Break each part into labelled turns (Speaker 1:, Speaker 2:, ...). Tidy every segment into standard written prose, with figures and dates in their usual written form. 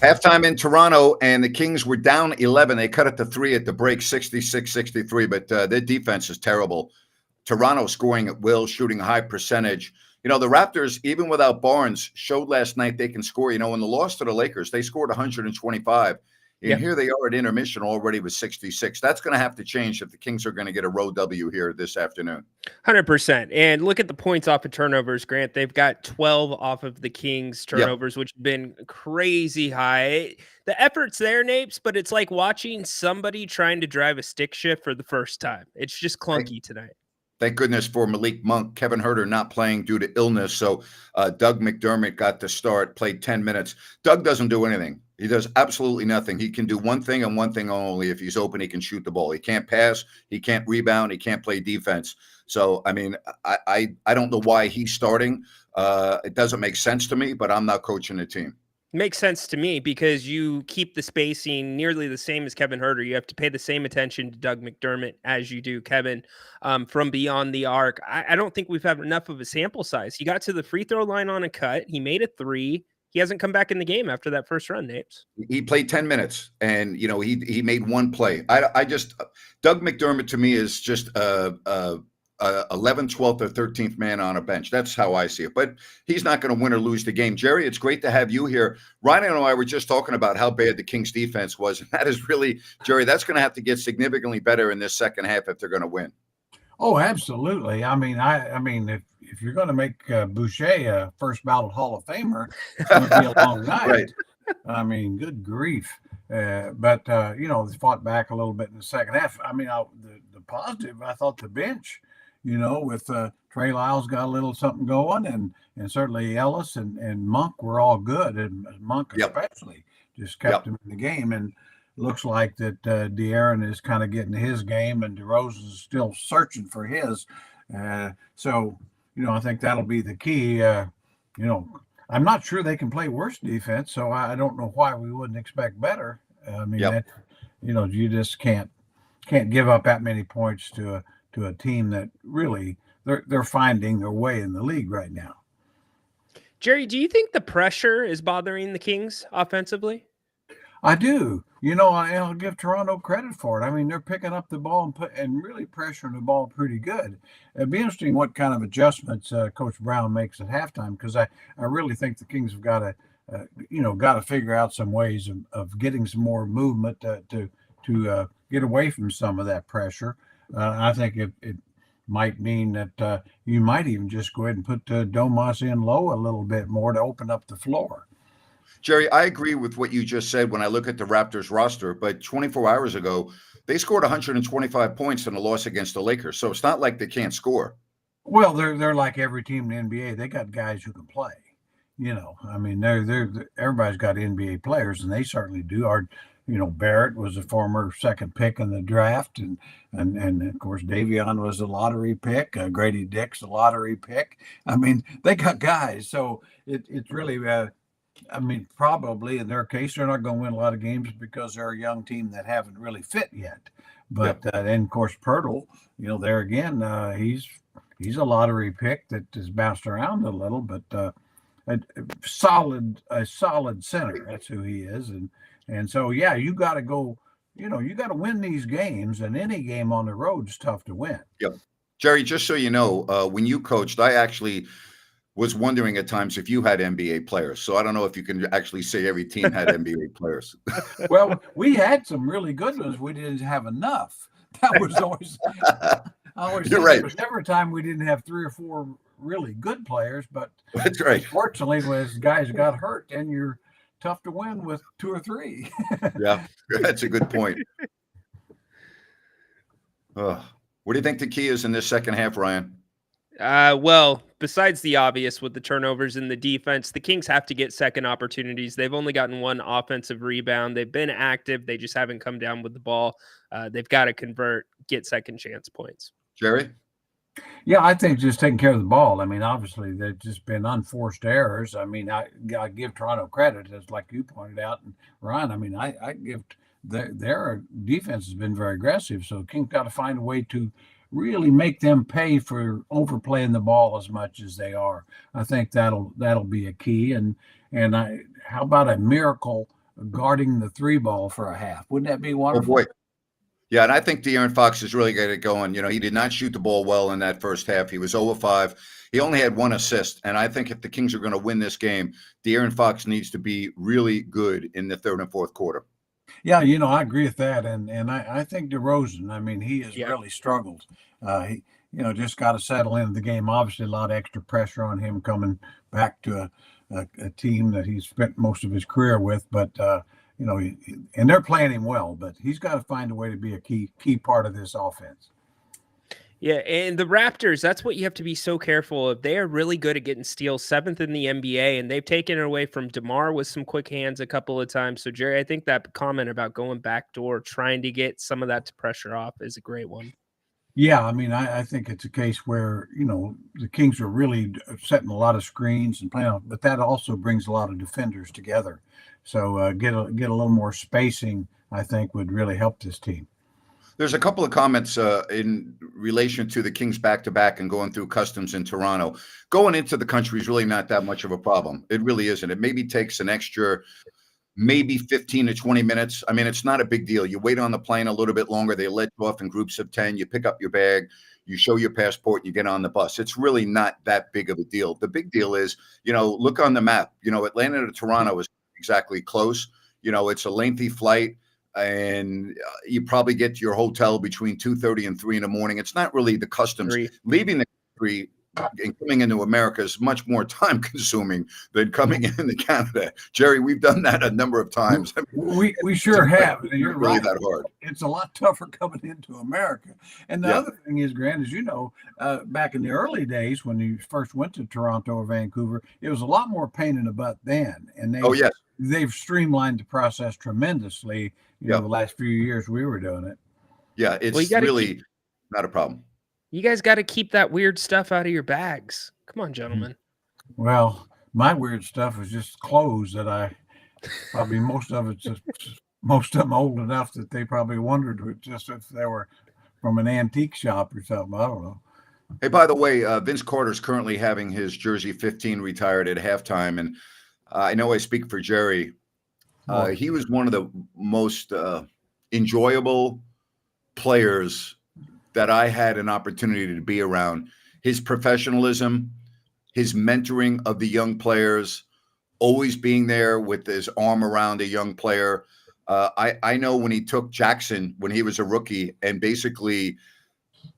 Speaker 1: Halftime in Toronto, and the Kings were down 11. They cut it to 3 at the break, 66-63, but their defense is terrible. Toronto scoring at will, shooting a high percentage. The Raptors, even without Barnes, showed last night they can score. In the loss to the Lakers, they scored 125. And here they are at intermission already with 66. That's going to have to change if the Kings are going to get a road W here this afternoon.
Speaker 2: 100%. And look at the points off of turnovers, Grant. They've got 12 off of the Kings turnovers, which have been crazy high. The effort's there, Napes, but it's like watching somebody trying to drive a stick shift for the first time. It's just clunky tonight.
Speaker 1: Thank goodness for Malik Monk. Kevin Huerter not playing due to illness. So Doug McDermott got the start, played 10 minutes. Doug doesn't do anything. He does absolutely nothing. He can do one thing and one thing only. If he's open, he can shoot the ball. He can't pass. He can't rebound. He can't play defense. So, I don't know why he's starting. It doesn't make sense to me, but I'm not coaching the team.
Speaker 2: Makes sense to me because you keep the spacing nearly the same as Kevin Huerter. You have to pay the same attention to Doug McDermott as you do Kevin from beyond the arc. I don't think we've had enough of a sample size. He got to the free throw line on a cut. He made a 3. He hasn't come back in the game after that first run, Napes.
Speaker 1: He played 10 minutes, and, he made one play. Doug McDermott to me is just 11th, 12th, or 13th man on a bench. That's how I see it. But he's not going to win or lose the game. Jerry, it's great to have you here. Ryan and I were just talking about how bad the Kings defense was. And that is really, Jerry, that's going to have to get significantly better in this second half if they're going to win.
Speaker 3: Oh, absolutely. If you're going to make Boucher a first ballot Hall of Famer, it's going to be a long night. Right. Good grief. But they fought back a little bit in the second half. The positive, I thought the bench, with Trey Lyles got a little something going, and certainly Ellis and Monk were all good, and Monk especially just kept him in the game. And looks like that De'Aaron is kind of getting his game, and DeRozan is still searching for his. So, I think that'll be the key. I'm not sure they can play worse defense, so I don't know why we wouldn't expect better. You just can't give up that many points to a team that really they're finding their way in the league right now.
Speaker 2: Jerry, do you think the pressure is bothering the Kings offensively?
Speaker 3: I do. I'll give Toronto credit for it. They're picking up the ball and really pressuring the ball pretty good. It'd be interesting what kind of adjustments Coach Brown makes at halftime, because I really think the Kings have got to figure out some ways of getting some more movement to get away from some of that pressure. I think it might mean that you might even just go ahead and put Domas in low a little bit more to open up the floor.
Speaker 1: Jerry, I agree with what you just said when I look at the Raptors roster, but 24 hours ago, they scored 125 points in a loss against the Lakers. So it's not like they can't score.
Speaker 3: Well, they're like every team in the NBA. They got guys who can play. Everybody's got NBA players, and they certainly do. Barrett was a former second pick in the draft, and of course Davion was a lottery pick. Grady Dick's a lottery pick. They got guys, so it's really. Probably in their case, they're not going to win a lot of games because they're a young team that haven't really fit yet. But then, of course, Pirtle, there again, he's a lottery pick that has bounced around a little, but a solid center. That's who he is, and so you got to go. You got to win these games, and any game on the road is tough to win.
Speaker 1: Yep, Jerry. Just so you know, when you coached, I actually was wondering at times if you had NBA players. So I don't know if you can actually say every team had NBA players.
Speaker 3: Well, we had some really good ones. We didn't have enough. That was always,
Speaker 1: You're right.
Speaker 3: There was never a time we didn't have 3 or 4 really good players, but
Speaker 1: that's right.
Speaker 3: Fortunately, when guys got hurt, then you're tough to win with 2 or 3.
Speaker 1: Yeah, that's a good point. What do you think the key is in this second half, Ryan?
Speaker 2: Well, besides the obvious with the turnovers in the defense, the Kings have to get second opportunities. They've only gotten 1 offensive rebound. They've been active. They just haven't come down with the ball. They've got to convert, get second chance points.
Speaker 1: Jerry?
Speaker 3: Yeah, I think just taking care of the ball. Obviously, they've just been unforced errors. I give Toronto credit, as like you pointed out. And Ryan, I give their defense has been very aggressive. So Kings got to find a way to really make them pay for overplaying the ball as much as they are. I think that'll be a key. And how about a miracle guarding the three ball for a half. Wouldn't that be
Speaker 1: Oh
Speaker 3: wonderful?
Speaker 1: boy. Yeah, and I think De'Aaron Fox is really got it going. You know, he did not shoot the ball well in that first half. He was 0 of 5. He only had 1 assist. And I think if the Kings are going to win this game, De'Aaron Fox needs to be really good in the third and fourth quarter.
Speaker 3: Yeah, I agree with that. And I think DeRozan, I mean, he has really struggled. He, just got to settle into the game. Obviously, a lot of extra pressure on him coming back to a team that he's spent most of his career with. But, and they're playing him well, but he's got to find a way to be a key part of this offense.
Speaker 2: Yeah, and the Raptors, that's what you have to be so careful of. They are really good at getting steals, 7th in the NBA, and they've taken it away from DeMar with some quick hands a couple of times. So, Jerry, I think that comment about going backdoor, trying to get some of that pressure off is a great one.
Speaker 3: Yeah, I mean, I think it's a case where, the Kings are really setting a lot of screens and playing, but that also brings a lot of defenders together. So get a little more spacing, I think, would really help this team.
Speaker 1: There's a couple of comments in relation to the Kings back-to-back and going through customs in Toronto. Going into the country is really not that much of a problem. It really isn't. It maybe takes an extra maybe 15 to 20 minutes. I mean, it's not a big deal. You wait on the plane a little bit longer. They let you off in groups of 10. You pick up your bag. You show your passport. You get on the bus. It's really not that big of a deal. The big deal is, look on the map. Atlanta to Toronto is exactly close. It's a lengthy flight. And you probably get to your hotel between 2:30 and 3 in the morning. It's not really the customs. Leaving the country and coming into America is much more time consuming than coming into Canada. Jerry, we've done that a number of times.
Speaker 3: We sure have. You're
Speaker 1: really
Speaker 3: right.
Speaker 1: That hard.
Speaker 3: It's a lot tougher coming into America. And the other thing is, Grant, as you know, back in the early days when you first went to Toronto or Vancouver, it was a lot more pain in the butt then. And they've streamlined the process tremendously. The last few years we were doing it.
Speaker 1: Yeah, it's really not a problem.
Speaker 2: You guys got to keep that weird stuff out of your bags. Come on, gentlemen.
Speaker 3: Well, my weird stuff is just clothes that most of them old enough that they probably wondered just if they were from an antique shop or something. I don't know.
Speaker 1: Hey, by the way, Vince Carter's currently having his jersey 15 retired at halftime. And I know I speak for Jerry. He was one of the most enjoyable players that I had an opportunity to be around. His professionalism, his mentoring of the young players, always being there with his arm around a young player. I know when he took Jackson when he was a rookie and basically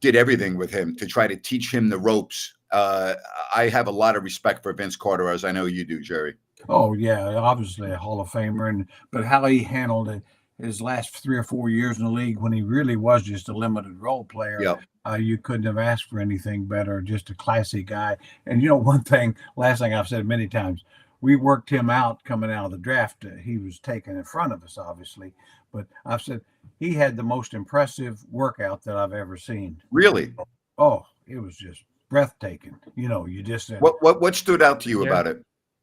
Speaker 1: did everything with him to try to teach him the ropes. I have a lot of respect for Vince Carter, as I know you do, Jerry.
Speaker 3: Oh yeah, obviously a Hall of Famer, but how he handled it his last 3 or 4 years in the league when he really was just a limited role player. You couldn't have asked for anything better. Just a classy guy. And one thing, last thing I've said many times, we worked him out coming out of the draft. He was taken in front of us, obviously, but I've said he had the most impressive workout that I've ever seen.
Speaker 1: Really?
Speaker 3: Oh, it was just breathtaking. You just
Speaker 1: what stood out to you about it?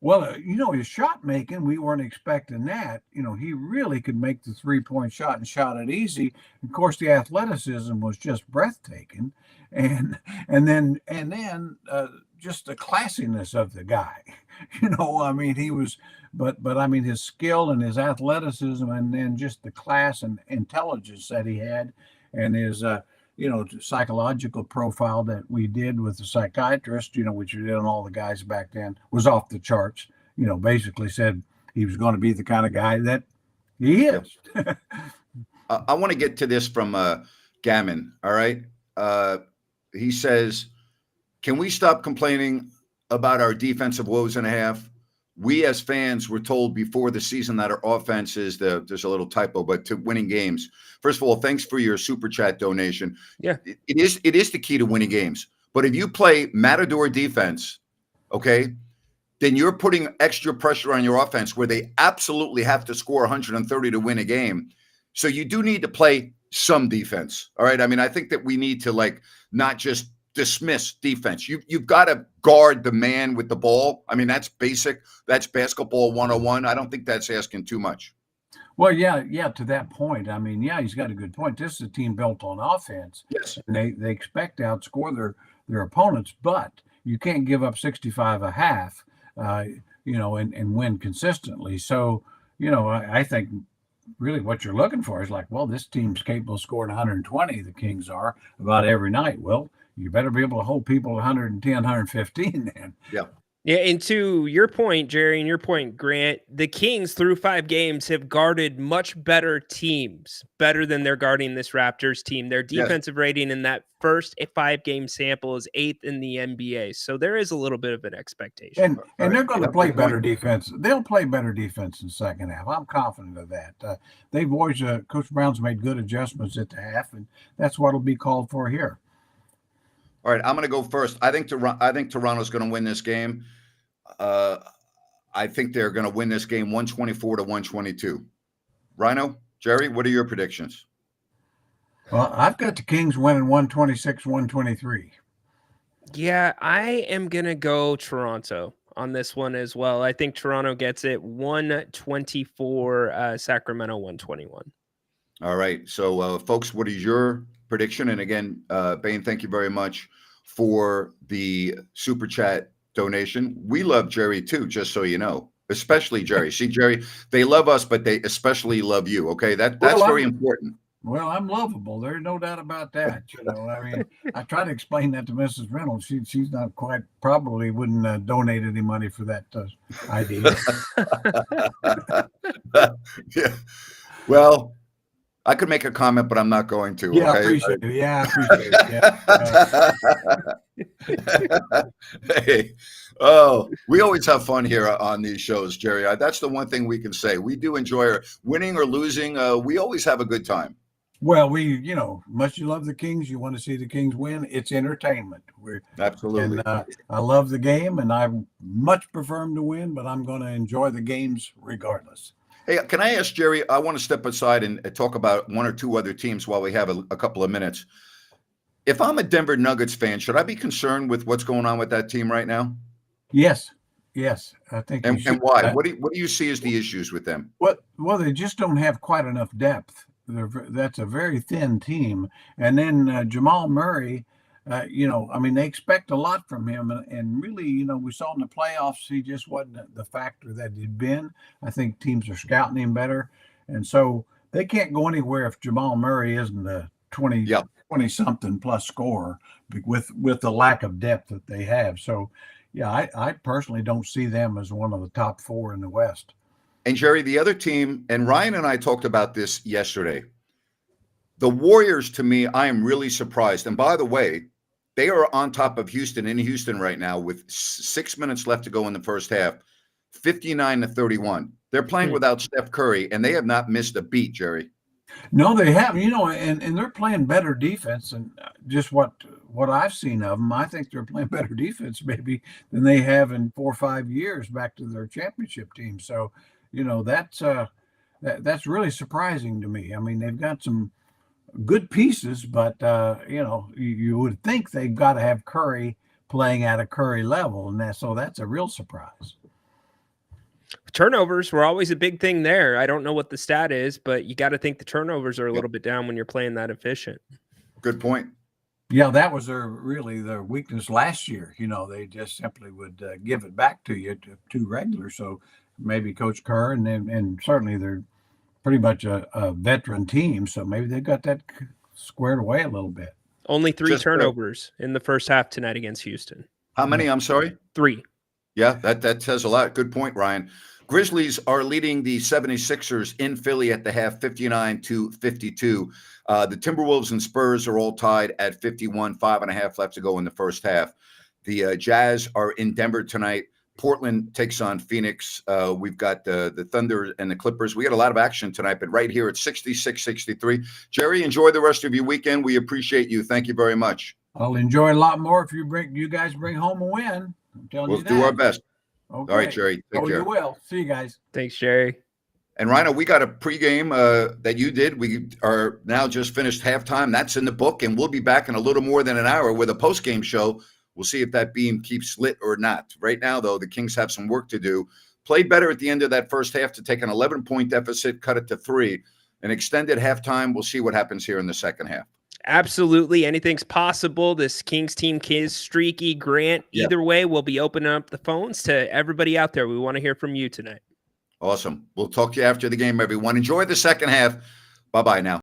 Speaker 3: Well, his shot making, we weren't expecting that. He really could make the 3-point shot and shot it easy. Of course, the athleticism was just breathtaking, and then just the classiness of the guy. I mean, he was, but I mean, his skill and his athleticism, and then just the class and intelligence that he had, and his psychological profile that we did with the psychiatrist, which we did on all the guys back then, was off the charts. Basically said he was going to be the kind of guy that he is.
Speaker 1: I want to get to this from Gammon. All right. He says, can we stop complaining about our defensive woes and a half? We as fans were told before the season that our offense is there's a little typo, but to winning games. First of all, thanks for your super chat donation.
Speaker 2: Yeah,
Speaker 1: it is the key to winning games. But if you play matador defense, okay, then you're putting extra pressure on your offense where they absolutely have to score 130 to win a game. So you do need to play some defense. All right. I mean, I think that we need to not just dismiss defense. You've got to guard the man with the ball. I mean, that's basic. That's basketball 101. I don't think that's asking too much.
Speaker 3: Well, yeah. To that point, I mean, he's got a good point. This is a team built on offense.
Speaker 1: Yes,
Speaker 3: and they expect to outscore their opponents, but you can't give up 65 a half, and win consistently. So I think really what you're looking for is like, well, this team's capable of scoring 120. The Kings are about every night. Well, you better be able to hold people 110, 115 then.
Speaker 1: Yeah.
Speaker 2: Yeah, and to your point, Jerry, and your point, Grant, the Kings through 5 games have guarded much better teams, better than they're guarding this Raptors team. Their
Speaker 1: Yes.
Speaker 2: defensive rating in that first 5-game sample is 8th in the NBA. So there is a little bit of an expectation.
Speaker 3: And they're going to play
Speaker 1: good
Speaker 3: better
Speaker 1: point.
Speaker 3: defense. They'll play better defense in the second half. I'm confident of that. They've always, Coach Brown's made good adjustments at the half, and that's what will be called for here.
Speaker 1: All right, I'm going to go first. I think Toronto's going to win this game. I think they're going to win this game 124-122. Rhino, Jerry, what are your predictions?
Speaker 3: Well, I've got the Kings winning 126-123.
Speaker 2: Yeah, I am going to go Toronto on this one as well. I think Toronto gets it 124, Sacramento 121.
Speaker 1: All right. So, folks, what is your prediction? And again, Bain, thank you very much for the super chat donation. We love Jerry too, just so you know, especially Jerry. See, Jerry, they love us, but they especially love you. Okay. That's very important.
Speaker 3: Well, I'm lovable. There's no doubt about that. I mean, I try to explain that to Mrs. Reynolds. She's not quite, probably wouldn't donate any money for that idea.
Speaker 1: Yeah. Well, I could make a comment, but I'm not going to.
Speaker 3: Yeah,
Speaker 1: okay?
Speaker 3: I appreciate it. Yeah, I appreciate it. Yeah.
Speaker 1: Hey, oh, we always have fun here on these shows, Jerry. That's the one thing we can say. We do enjoy winning or losing. We always have a good time.
Speaker 3: Well, much you love the Kings, you want to see the Kings win. It's entertainment.
Speaker 1: Absolutely.
Speaker 3: And I love the game, and I much prefer them to win, but I'm going to enjoy the games regardless.
Speaker 1: Hey, can I ask Jerry? I want to step aside and talk about one or two other teams while we have a couple of minutes. If I'm a Denver Nuggets fan, should I be concerned with what's going on with that team right now?
Speaker 3: Yes, I think.
Speaker 1: And why? What do you see as the issues with them?
Speaker 3: Well, they just don't have quite enough depth. That's a very thin team. And then Jamal Murray, they expect a lot from him. And really, we saw in the playoffs, he just wasn't the factor that he'd been. I think teams are scouting him better. And so they can't go anywhere if Jamal Murray isn't a 20-something plus scorer with the lack of depth that they have. So, yeah, I personally don't see them as one of the top 4 in the West.
Speaker 1: And Jerry, the other team, and Ryan and I talked about this yesterday. The Warriors, to me, I am really surprised. And by the way, they are on top of Houston in Houston right now with 6 minutes left to go in the first half, 59-31. They're playing without Steph Curry, and they have not missed a beat, Jerry.
Speaker 3: No, they have, and they're playing better defense than just what I've seen of them. I think they're playing better defense maybe than they have in 4 or 5 years back to their championship team. So, that's really surprising to me. I mean, they've got some good pieces, but you would think they've got to have Curry playing at a Curry level, and that's a real surprise.
Speaker 2: Turnovers were always a big thing there. I don't know what the stat is, but you got to think the turnovers are a little bit down when you're playing that efficient.
Speaker 1: Good point.
Speaker 3: Yeah, that was their weakness last year. They just simply would give it back to you to regular. So maybe Coach Kerr and certainly they're pretty much a veteran team. So maybe they got that squared away a little bit.
Speaker 2: Only 3 turnovers in the first half tonight against Houston.
Speaker 1: How many? I'm sorry? 3. Yeah, that says a lot. Good point, Ryan. Grizzlies are leading the 76ers in Philly at the half, 59-52. The Timberwolves and Spurs are all tied at 51, 5.5 left to go in the first half. The Jazz are in Denver tonight. Portland takes on Phoenix. We've got the Thunder and the Clippers. We got a lot of action tonight, but right here at 66-63. Jerry, enjoy the rest of your weekend. We appreciate you. Thank you very much.
Speaker 3: I'll enjoy a lot more if you guys bring home a win. I'm telling you that.
Speaker 1: We'll do our best.
Speaker 3: Okay.
Speaker 1: All right, Jerry. Take care.
Speaker 3: You will. See you guys.
Speaker 2: Thanks, Jerry.
Speaker 1: And Rhino, we got a pregame that you did. We are now just finished halftime. That's in the book, and we'll be back in a little more than an hour with a postgame show. We'll see if that beam keeps lit or not. Right now, though, the Kings have some work to do. Played better at the end of that first half to take an 11-point deficit, cut it to 3. An extended halftime. We'll see what happens here in the second half.
Speaker 2: Absolutely. Anything's possible. This Kings team is streaky. Grant, either way, we'll be opening up the phones to everybody out there. We want to hear from you tonight.
Speaker 1: Awesome. We'll talk to you after the game, everyone. Enjoy the second half. Bye-bye now.